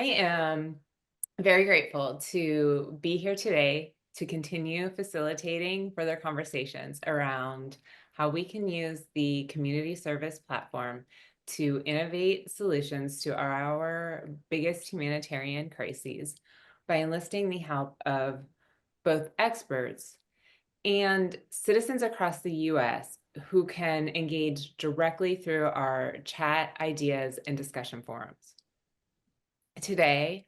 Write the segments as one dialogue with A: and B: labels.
A: am very grateful to be here today to continue facilitating further conversations around how we can use the community service platform to innovate solutions to our biggest humanitarian crises by enlisting the help of both experts and citizens across the US who can engage directly through our chat, ideas, and discussion forums. Today,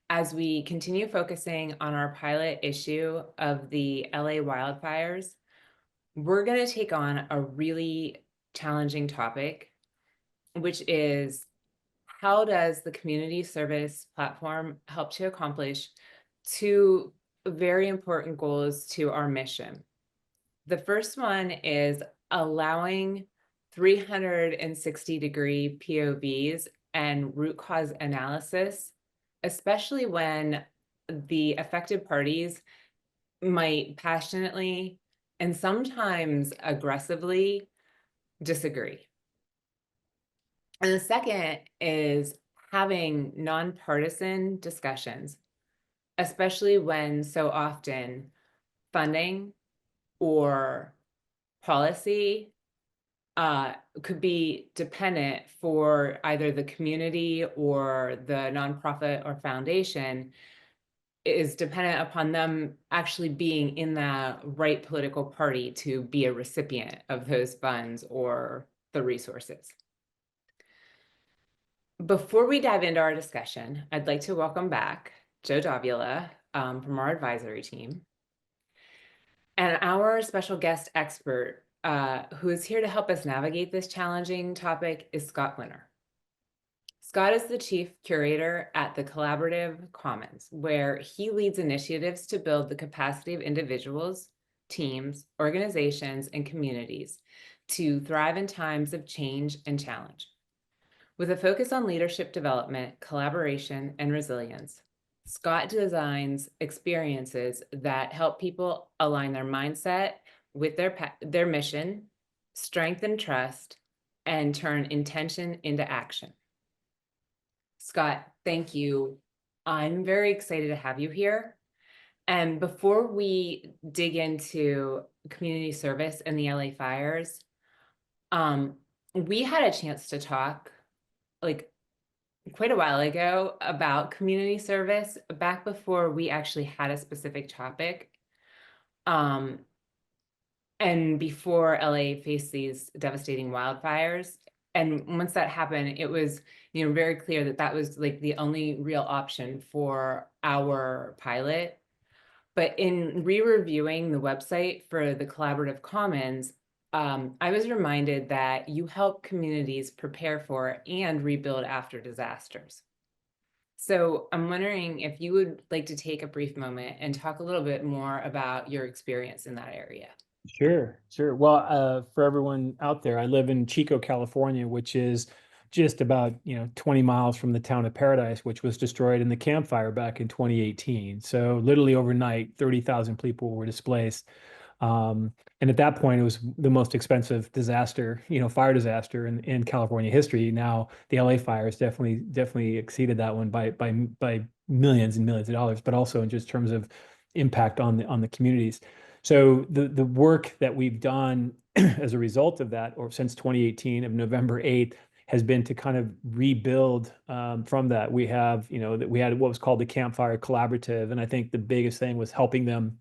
A: as we continue focusing on our pilot issue of the LA wildfires, we're going to take on a really challenging topic, which is how does the community service platform help to accomplish two very important goals to our mission? The first one is allowing 360-degree POVs and root cause analysis, especially when the affected parties might passionately and sometimes aggressively disagree. And the second is having nonpartisan discussions, especially when so often funding or policy could be dependent for either the community or the nonprofit or foundation is dependent upon them actually being in the right political party to be a recipient of those funds or the resources. Before we dive into our discussion, I'd like to welcome back Joe Davila from our advisory team and our special guest expert who is here to help us navigate this challenging topic is Scott Winter. Scott is the chief curator at the Collaborative Commons, where he leads initiatives to build the capacity of individuals, teams, organizations, and communities to thrive in times of change and challenge. With a focus on leadership development, collaboration, and resilience, Scott designs experiences that help people align their mindset with their mission, strengthen trust, and turn intention into action. Scott, thank you. I'm very excited to have you here. And before we dig into community service and the LA fires, we had a chance to talk quite a while ago about community service back before we actually had a specific topic. And before LA faced these devastating wildfires. And once that happened, it was very clear that that was like the only real option for our pilot. But in re-reviewing the website for the Collaborative Commons, I was reminded that you help communities prepare for and rebuild after disasters. So I'm wondering if you would like to take a brief moment and talk a little bit more about your experience in that area.
B: Sure. Well, for everyone out there, I live in Chico, California, which is just about 20 miles from the town of Paradise, which was destroyed in the Camp Fire back in 2018. So literally overnight, 30,000 people were displaced. And at that point, it was the most expensive disaster, fire disaster in California history. Now, the LA fires definitely exceeded that one by millions and millions of dollars, but also in just terms of impact on the communities. So the work that we've done as a result of that, or since 2018 of November 8th, has been to kind of rebuild from that. We have, that we had what was called the Campfire Collaborative, and I think the biggest thing was helping them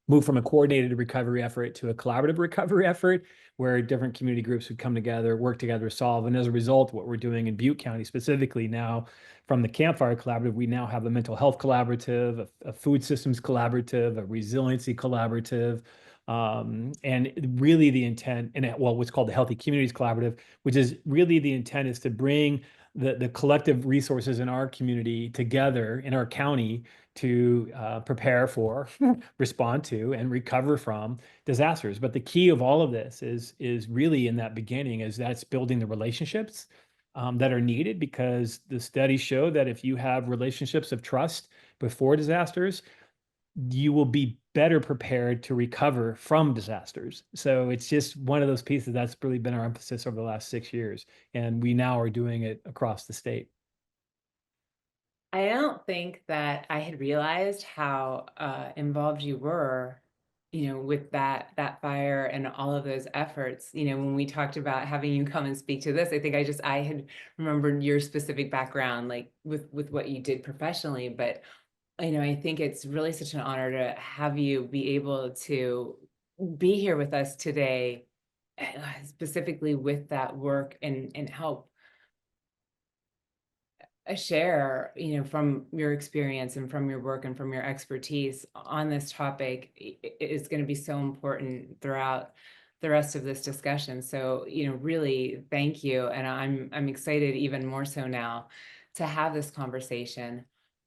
B: move from a coordinated recovery effort to a collaborative recovery effort, where different community groups would come together, work together, solve. And as a result, what we're doing in Butte County specifically now, from the Campfire Collaborative, we now have a mental health collaborative, a food systems collaborative, a resiliency collaborative, and really the intent, and what's called the Healthy Communities Collaborative, which is really the intent is to bring the collective resources in our community together in our county to prepare for, respond to, and recover from disasters. But the key of all of this is really in that beginning, is that's building the relationships that are needed, because the studies show that if you have relationships of trust before disasters, you will be better prepared to recover from disasters. So it's just one of those pieces that's really been our emphasis over the last 6 years. And we now are doing it across the state.
A: I don't think that I had realized how involved you were, with that fire and all of those efforts. When we talked about having you come and speak to this, I think I had remembered your specific background, like with what you did professionally. But I think it's really such an honor to have you be able to be here with us today, specifically with that work and help share, from your experience and from your work and from your expertise on this topic is going to be so important throughout the rest of this discussion. So, really thank you. And I'm excited even more so now to have this conversation.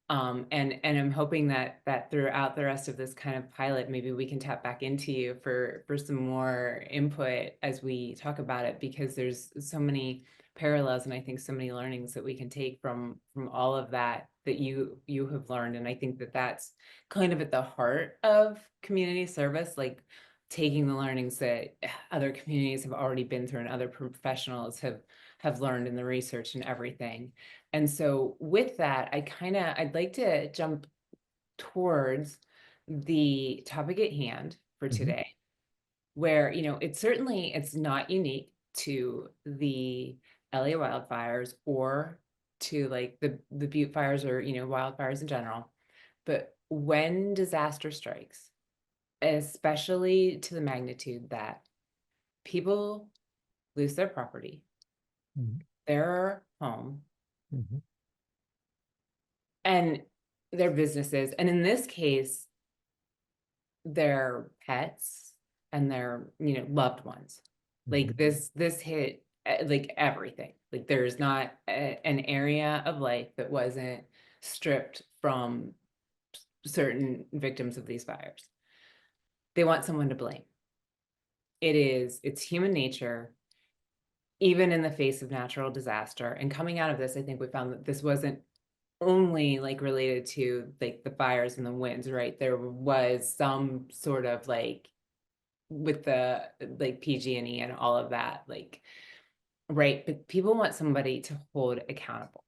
A: And I'm hoping that throughout the rest of this kind of pilot, maybe we can tap back into you for some more input as we talk about it, because there's so many parallels and I think so many learnings that we can take from all of that you have learned. And I think that that's kind of at the heart of community service, like taking the learnings that other communities have already been through and other professionals have learned in the research and everything. And so with that, I'd like to jump towards the topic at hand for today, where, it's not unique to the LA wildfires or to like the Butte fires or, wildfires in general. But when disaster strikes, especially to the magnitude that people lose their property,
B: Mhm.
A: their home,
B: Mhm.
A: and their businesses, and in this case, their pets and their, loved ones. Like
B: Mhm.
A: this hit like everything. Like there's not an area of life that wasn't stripped from certain victims of these fires. They want someone to blame. It's human nature, even in the face of natural disaster. And coming out of this, I think we found that this wasn't only like related to like the fires and the winds, right? There was some sort of like with the like PG&E and all of that, like, right? But people want somebody to hold accountable.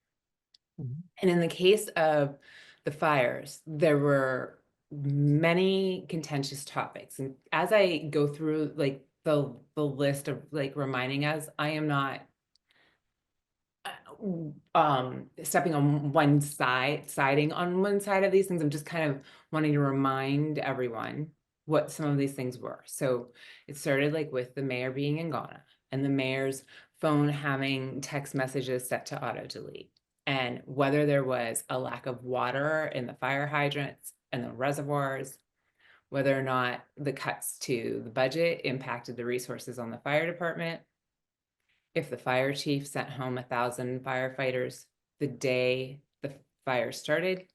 B: Mhm.
A: And in the case of the fires, there were many contentious topics. And as I go through like the list of like reminding us, I am not stepping on one side, siding on one side of these things. I'm just kind of wanting to remind everyone what some of these things were. So it started like with the mayor being in Ghana and the mayor's phone having text messages set to auto delete, and whether there was a lack of water in the fire hydrants and the reservoirs, whether or not the cuts to the budget impacted the resources on the fire department, if the fire chief sent home 1,000 firefighters the day the fire started,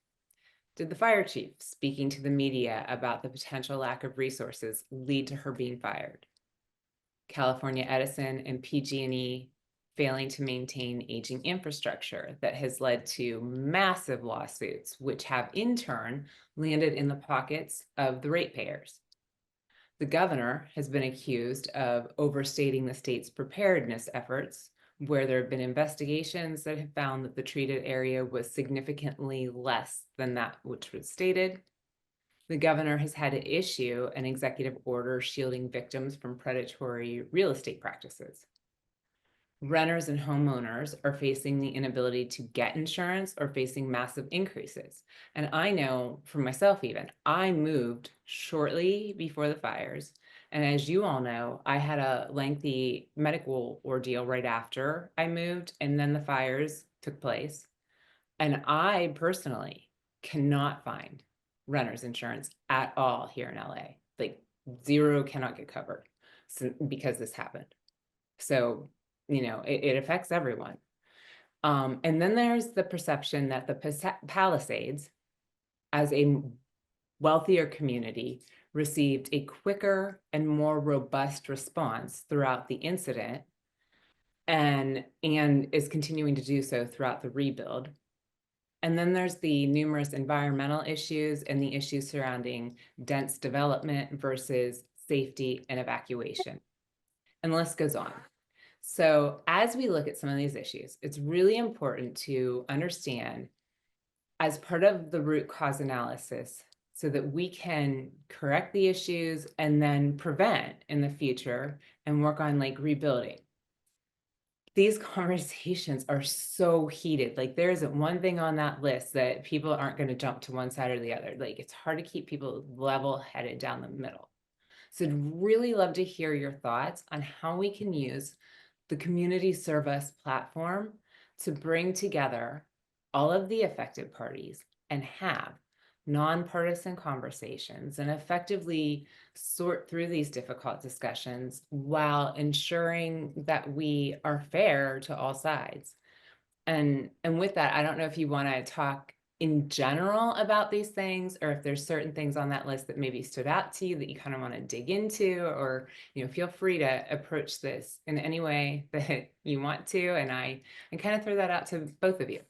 A: did the fire chief speaking to the media about the potential lack of resources lead to her being fired? California Edison and PG&E failing to maintain aging infrastructure that has led to massive lawsuits, which have in turn landed in the pockets of the ratepayers. The governor has been accused of overstating the state's preparedness efforts, where there have been investigations that have found that the treated area was significantly less than that which was stated. The governor has had to issue an executive order shielding victims from predatory real estate practices. Renters and homeowners are facing the inability to get insurance or facing massive increases. And I know for myself, even, I moved shortly before the fires. And as you all know, I had a lengthy medical ordeal right after I moved, and then the fires took place. And I personally cannot find renter's insurance at all here in LA. Like zero cannot get covered because this happened. So, it affects everyone. And then there's the perception that the Palisades, as a wealthier community, received a quicker and more robust response throughout the incident and is continuing to do so throughout the rebuild. And then there's the numerous environmental issues and the issues surrounding dense development versus safety and evacuation. And the list goes on. So as we look at some of these issues, it's really important to understand as part of the root cause analysis so that we can correct the issues and then prevent in the future and work on like rebuilding. These conversations are so heated. Like there isn't one thing on that list that people aren't going to jump to one side or the other. Like it's hard to keep people level headed down the middle. So I'd really love to hear your thoughts on how we can use the community service platform to bring together all of the affected parties and have nonpartisan conversations and effectively sort through these difficult discussions while ensuring that we are fair to all sides. And with that, I don't know if you want to talk in general about these things, or if there's certain things on that list that maybe stood out to you that you kind of want to dig into, or feel free to approach this in any way that you want to, and I kind of throw that out to both of you.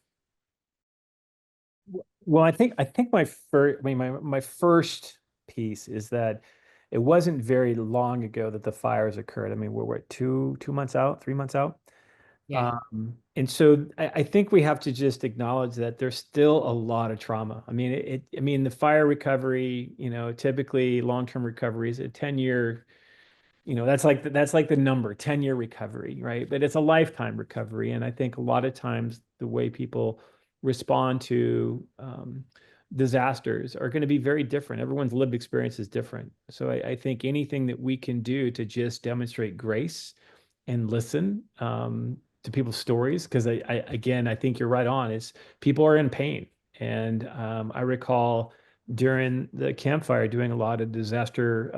B: Well, I think my first, my first piece is that it wasn't very long ago that the fires occurred. I mean, we're what, 2 months out, 3 months out.
A: Yeah.
B: And so I think we have to just acknowledge that there's still a lot of trauma. I mean, I mean, the fire recovery, typically long-term recovery is a 10-year, that's like the number, 10-year recovery, right? But it's a lifetime recovery. And I think a lot of times the way people respond to disasters are going to be very different. Everyone's lived experience is different. So I think anything that we can do to just demonstrate grace and listen to people's stories, because again, I think you're right on, is people are in pain. And I recall during the campfire doing a lot of disaster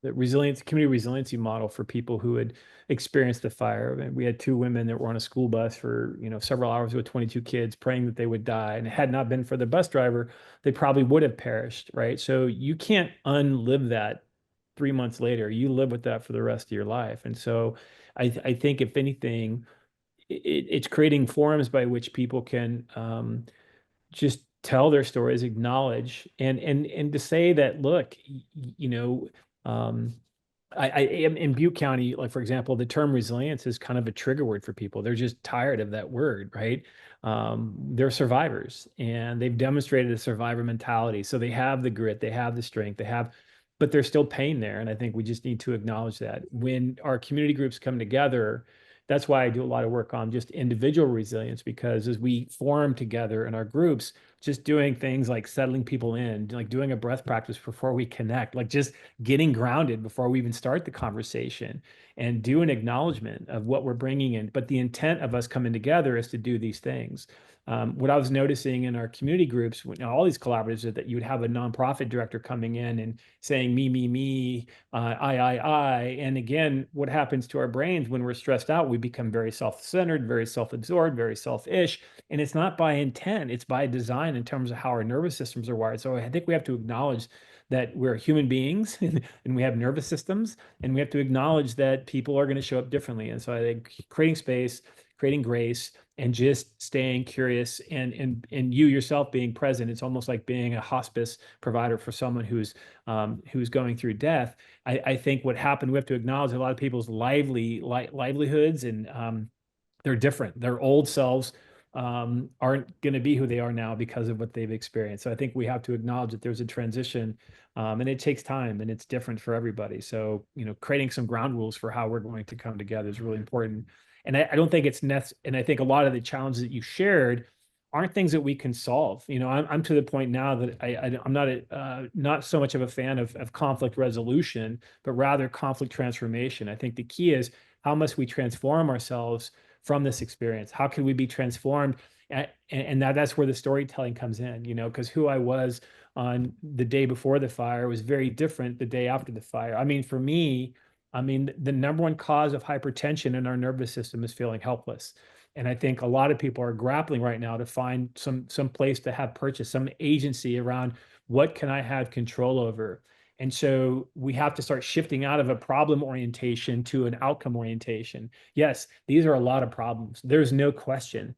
B: the resilience, community resiliency model for people who had experienced the fire. And we had two women that were on a school bus for several hours with 22 kids, praying that they would die. And it had not been for the bus driver, they probably would have perished, right? So you can't unlive that 3 months later. You live with that for the rest of your life. And so I think if anything, it's creating forums by which people can just tell their stories, acknowledge, and to say that, look, um, I am in Butte County, like for example, the term resilience is kind of a trigger word for people. They're just tired of that word, right? They're survivors and they've demonstrated a survivor mentality. So they have the grit, they have the strength, but there's still pain there. And I think we just need to acknowledge that when our community groups come together. That's why I do a lot of work on just individual resilience, because as we form together in our groups, just doing things like settling people in, like doing a breath practice before we connect, like just getting grounded before we even start the conversation, and do an acknowledgement of what we're bringing in. But the intent of us coming together is to do these things. What I was noticing in our community groups, all these collaboratives, is that you would have a nonprofit director coming in and saying me, I. And again, what happens to our brains when we're stressed out? We become very self-centered, very self-absorbed, very selfish. And it's not by intent, it's by design in terms of how our nervous systems are wired. So I think we have to acknowledge that we're human beings and we have nervous systems, and we have to acknowledge that people are going to show up differently. And so I think creating space, creating grace, and just staying curious, and you yourself being present. It's almost like being a hospice provider for someone who's going through death. I think what happened, we have to acknowledge a lot of people's livelihoods, and they're different. Their old selves aren't going to be who they are now because of what they've experienced. So I think we have to acknowledge that there's a transition, and it takes time, and it's different for everybody. So, creating some ground rules for how we're going to come together is really important. And I don't think it's necessary. And I think a lot of the challenges that you shared aren't things that we can solve. I'm to the point now that I'm not so much of a fan of conflict resolution, but rather conflict transformation. I think the key is how must we transform ourselves from this experience? How can we be transformed? And that's where the storytelling comes in, because who I was on the day before the fire was very different the day after the fire. I mean, for me, the number one cause of hypertension in our nervous system is feeling helpless. And I think a lot of people are grappling right now to find some place to have purchase, some agency around what can I have control over. And so we have to start shifting out of a problem orientation to an outcome orientation. Yes, these are a lot of problems. There's no question.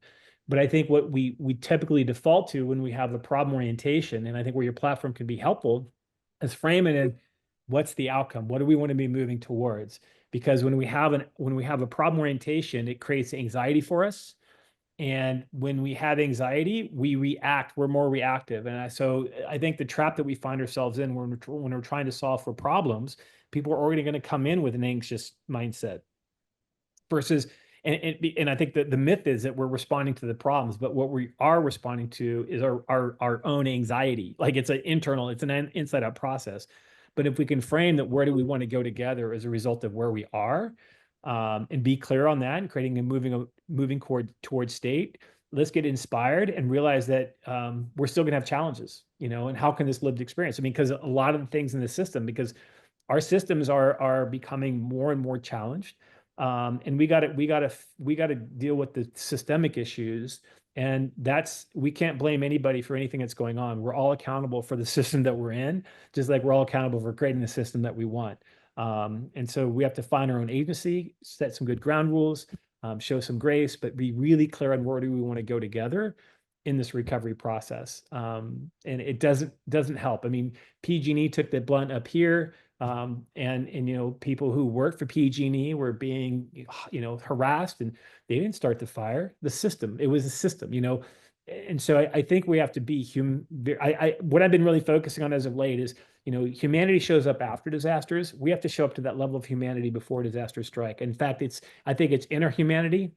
B: But I think what we typically default to when we have a problem orientation, and I think where your platform can be helpful, is framing it. What's the outcome? What do we want to be moving towards? Because when we have a problem orientation, it creates anxiety for us. And when we have anxiety, we react, we're more reactive. So I think the trap that we find ourselves in when we're trying to solve for problems, people are already going to come in with an anxious mindset versus, and I think that the myth is that we're responding to the problems, but what we are responding to is our own anxiety. Like it's it's an inside out process. But if we can frame that, where do we want to go together as a result of where we are, and be clear on that, and creating a moving towards state. Let's get inspired and realize that we're still going to have challenges, and how can this lived experience? I mean, because a lot of the things in the system, because our systems are becoming more and more challenged, and we got to deal with the systemic issues, and we can't blame anybody for anything that's going on. We're all accountable for the system that we're in, just like we're all accountable for creating the system that we want. And so we have to find our own agency, set some good ground rules, show some grace, but be really clear on where do we want to go together in this recovery process. And it doesn't help. I mean, PG&E took the blunt up here, and people who work for PG&E were being harassed, and they didn't start the fire. The system, it was a system. And so I think we have to be human. What I've been really focusing on as of late is, humanity shows up after disasters. We have to show up to that level of humanity before disasters strike. In fact, I think it's inner humanity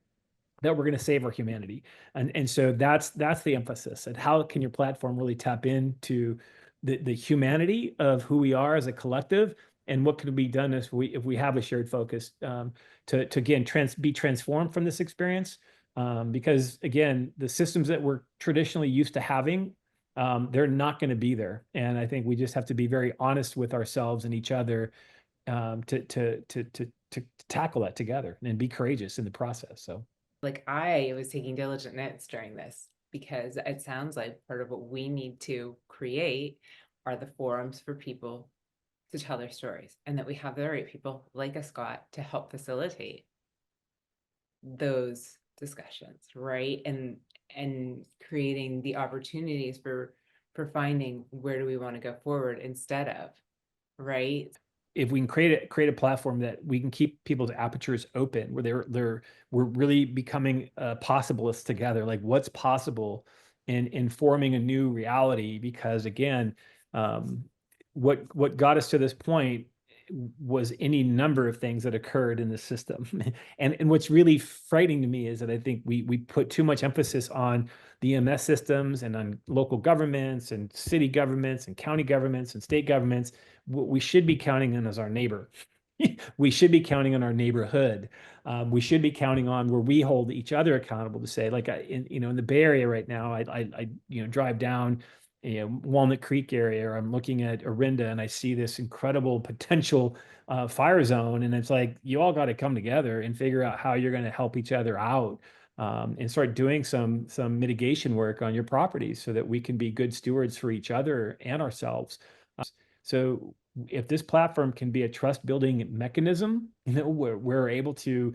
B: that we're going to save our humanity. And so that's the emphasis. And how can your platform really tap into the humanity of who we are as a collective, and what can be done if we have a shared focus, to again be transformed from this experience, because again, the systems that we're traditionally used to having, they're not going to be there. And I think we just have to be very honest with ourselves and each other, to tackle that together and be courageous in the process. So
A: Like I was taking diligent notes during this because it sounds like part of what we need to create are the forums for people to tell their stories, and that we have the right people like a Scott to help facilitate those discussions, right? And creating the opportunities for finding where do we want to go forward instead of, right?
B: if we can create a platform that we can keep people's apertures open, where we're really becoming possibilists together, like what's possible in forming a new reality. Because again, what got us to this point was any number of things that occurred in the system. And what's really frightening to me is that I think we put too much emphasis on the EMS systems and on local governments and city governments and county governments and state governments. What we should be counting on as our neighbor. We should be counting on our neighborhood. We should be counting on where we hold each other accountable to say, like in the Bay Area right now, I drive down Walnut Creek area, or I'm looking at Orinda, and I see this incredible potential fire zone, and it's like, you all got to come together and figure out how you're going to help each other out, and start doing some mitigation work on your properties so that we can be good stewards for each other and ourselves. So if this platform can be a trust building mechanism, where we're able to,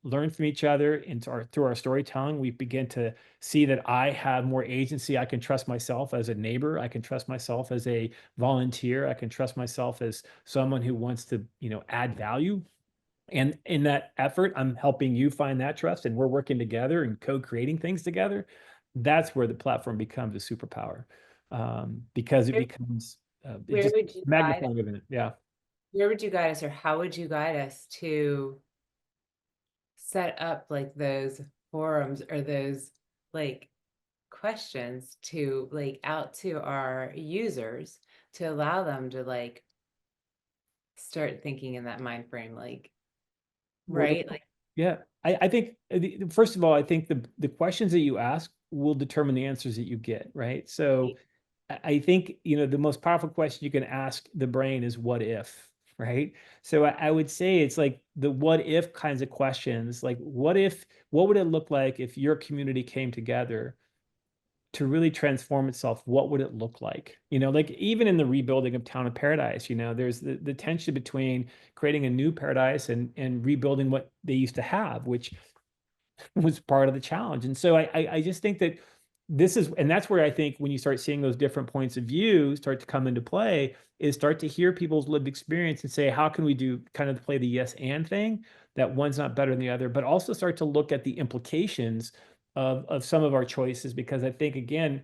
B: learn from each other through our storytelling, we begin to see that I have more agency. I can trust myself as a neighbor. I can trust myself as a volunteer. I can trust myself as someone who wants to, add value. And in that effort, I'm helping you find that trust, and we're working together and co-creating things together. That's where the platform becomes a superpower, because it becomes it
A: Where
B: just
A: would you guide
B: magnifying event. Yeah.
A: where would you guide us, or how would you guide us to set up like those forums or those like questions to like out to our users to allow them to like start thinking in that mind frame, like,
B: Well,
A: right? Like,
B: yeah, I think first of all, I think the questions that you ask will determine the answers that you get, right? So I think, the most powerful question you can ask the brain is what if, right? So I would say it's like the what if kinds of questions, like what would it look like if your community came together to really transform itself? What would it look like? Like even in the rebuilding of Town of Paradise, there's the tension between creating a new paradise and rebuilding what they used to have, which was part of the challenge. And so I just think that and that's where I think when you start seeing those different points of view start to come into play, is start to hear people's lived experience and say, how can we do kind of play the yes and thing, that one's not better than the other, but also start to look at the implications of some of our choices, because I think, again,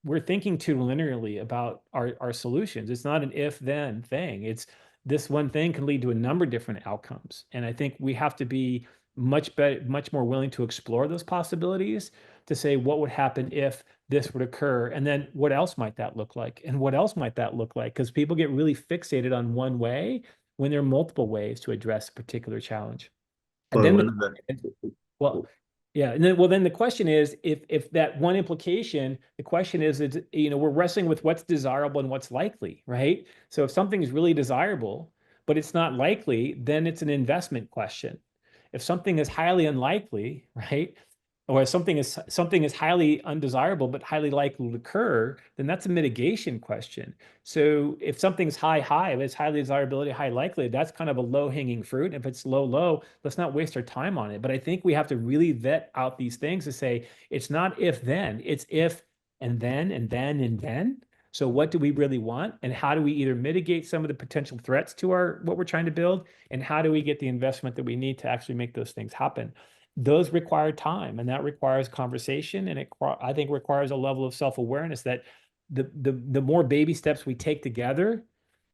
B: we're thinking too linearly about our solutions. It's not an if then thing. It's this one thing can lead to a number of different outcomes. And I think we have to be much better, much more willing to explore those possibilities, to say what would happen if this would occur, and then what else might that look like, and what else might that look like, because people get really fixated on one way when there are multiple ways to address a particular challenge. And
C: Well,
B: then
C: one of the
B: well, yeah, and then the question is, if that one implication, the question is, we're wrestling with what's desirable and what's likely, right? So if something is really desirable, but it's not likely, then it's an investment question. If something is highly unlikely, right? Or something is highly undesirable but highly likely to occur, then that's a mitigation question. So if something's high, if it's highly desirability, high likelihood, that's kind of a low hanging fruit. If it's low, let's not waste our time on it. But I think we have to really vet out these things to say it's not if then, it's if and then and then and then. So what do we really want? And how do we either mitigate some of the potential threats to our what we're trying to build? And how do we get the investment that we need to actually make those things happen? Those require time, and that requires conversation, and I think requires a level of self-awareness that the more baby steps we take together,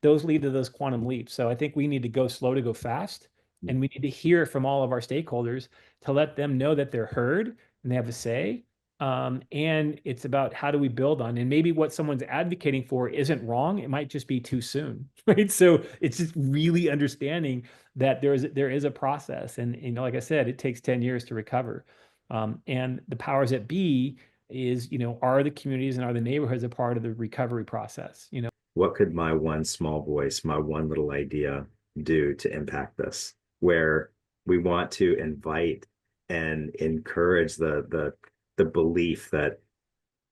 B: those lead to those quantum leaps. So I think we need to go slow to go fast, and we need to hear from all of our stakeholders to let them know that they're heard and they have a say. And it's about how do we build on, and maybe what someone's advocating for isn't wrong. It might just be too soon, right? So it's just really understanding that there is a process, and like I said, it takes 10 years to recover. And the powers that be is, are the communities and are the neighborhoods a part of the recovery process?
C: what could my one small voice, my one little idea do to impact this? Where we want to invite and encourage the belief that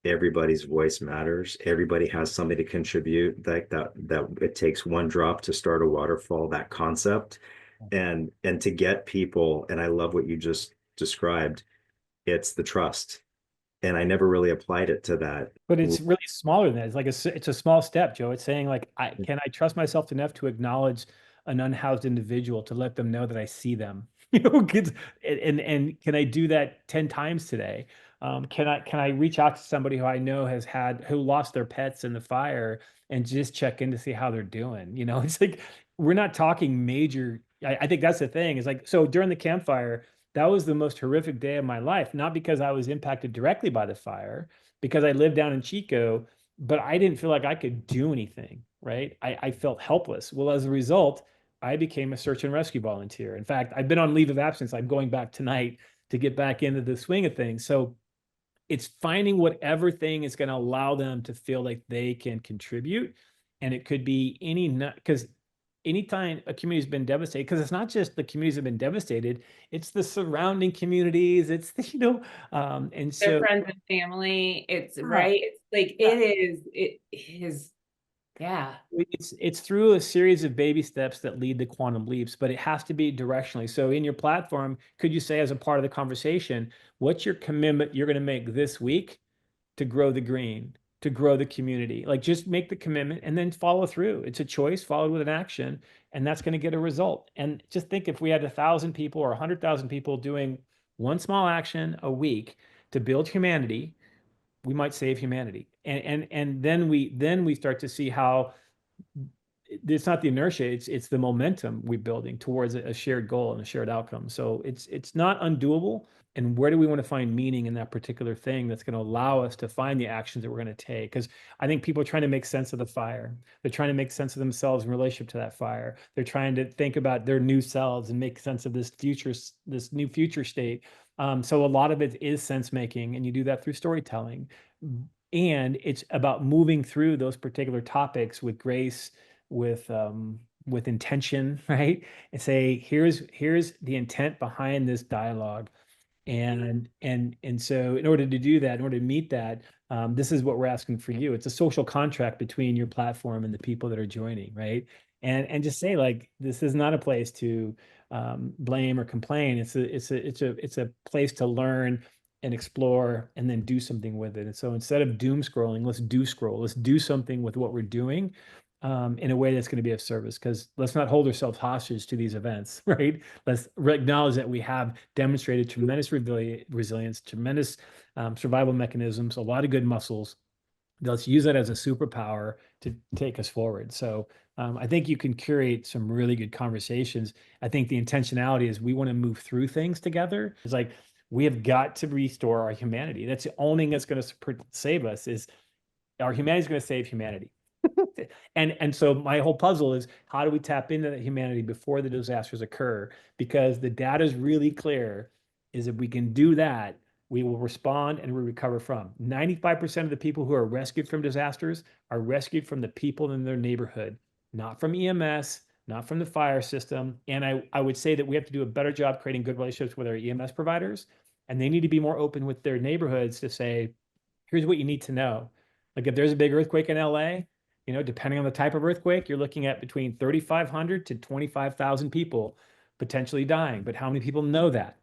C: everybody's voice matters. Everybody has something to contribute. That it takes one drop to start a waterfall. That concept, and to get people. And I love what you just described. It's the trust, and I never really applied it to that.
B: But it's really smaller than that. It's like it's a small step, Joe. It's saying, like, can I trust myself enough to acknowledge an unhoused individual, to let them know that I see them? And can I do that 10 times today? Can I reach out to somebody who I know who lost their pets in the fire, and just check in to see how they're doing? It's like, we're not talking major. I think that's the thing. Is like, so during the campfire, that was the most horrific day of my life, not because I was impacted directly by the fire, because I lived down in Chico, but I didn't feel like I could do anything, right? I felt helpless. Well, as a result, I became a search and rescue volunteer. In fact, I've been on leave of absence. I'm going back tonight to get back into the swing of things. So it's finding whatever thing is going to allow them to feel like they can contribute. And it could be because anytime a community's been devastated, because it's not just the communities that have been devastated, it's the surrounding communities, it's the, and
A: Their
B: so
A: friends and family. It's
B: yeah,
A: right. It's like
B: yeah.
A: it is, yeah.
B: It's through a series of baby steps that lead to quantum leaps, but it has to be directionally. So in your platform, could you say, as a part of the conversation, what's your commitment you're going to make this week to grow the green, to grow the community? Like, just make the commitment and then follow through. It's a choice followed with an action, and that's going to get a result. And just think, if we had 1,000 people or 100,000 people doing one small action a week to build humanity, we might save humanity. And then we start to see how it's not the inertia, it's the momentum we're building towards a shared goal and a shared outcome. So it's not undoable. And where do we want to find meaning in that particular thing that's going to allow us to find the actions that we're going to take? Because I think people are trying to make sense of the fire. They're trying to make sense of themselves in relationship to that fire. They're trying to think about their new selves and make sense of this new future state. So a lot of it is sense making, and you do that through storytelling. And it's about moving through those particular topics with grace, with intention, right? And say, here's the intent behind this dialogue. And so, in order to do that, in order to meet that, this is what we're asking for you. It's a social contract between your platform and the people that are joining, right? And just say, like, this is not a place to blame or complain. It's a place to learn and explore, and then do something with it. And so, instead of doom scrolling, let's do scroll. Let's do something with what we're doing. in a way that's going to be of service. Because let's not hold ourselves hostage to these events, right? Let's acknowledge that we have demonstrated tremendous resilience, tremendous survival mechanisms, a lot of good muscles. Let's use that as a superpower to take us forward. So I think you can curate some really good conversations. I think the intentionality is we want to move through things together. It's like we have got to restore our humanity. That's the only thing that's going to save us. Is our humanity is going to save humanity. And so my whole puzzle is, how do we tap into that humanity before the disasters occur? Because the data is really clear, is if we can do that, we will respond and we recover from. 95% of the people who are rescued from disasters are rescued from the people in their neighborhood, not from EMS, not from the fire system. And I would say that we have to do a better job creating good relationships with our EMS providers, and they need to be more open with their neighborhoods to say, here's what you need to know. Like if there's a big earthquake in LA, depending on the type of earthquake, you're looking at between 3,500 to 25,000 people potentially dying. But how many people know that?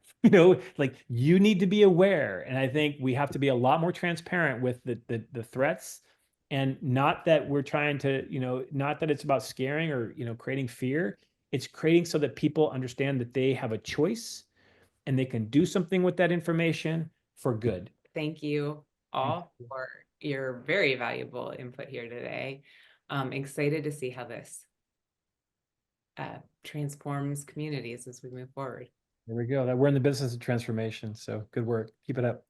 B: Like you need to be aware. And I think we have to be a lot more transparent with the threats, and not that we're trying to, not that it's about scaring or, creating fear. It's creating so that people understand that they have a choice and they can do something with that information for good.
A: Thank you all for your very valuable input here today. I'm excited to see how this transforms communities as we move forward.
B: There we go. We're in the business of transformation. So good work. Keep it up.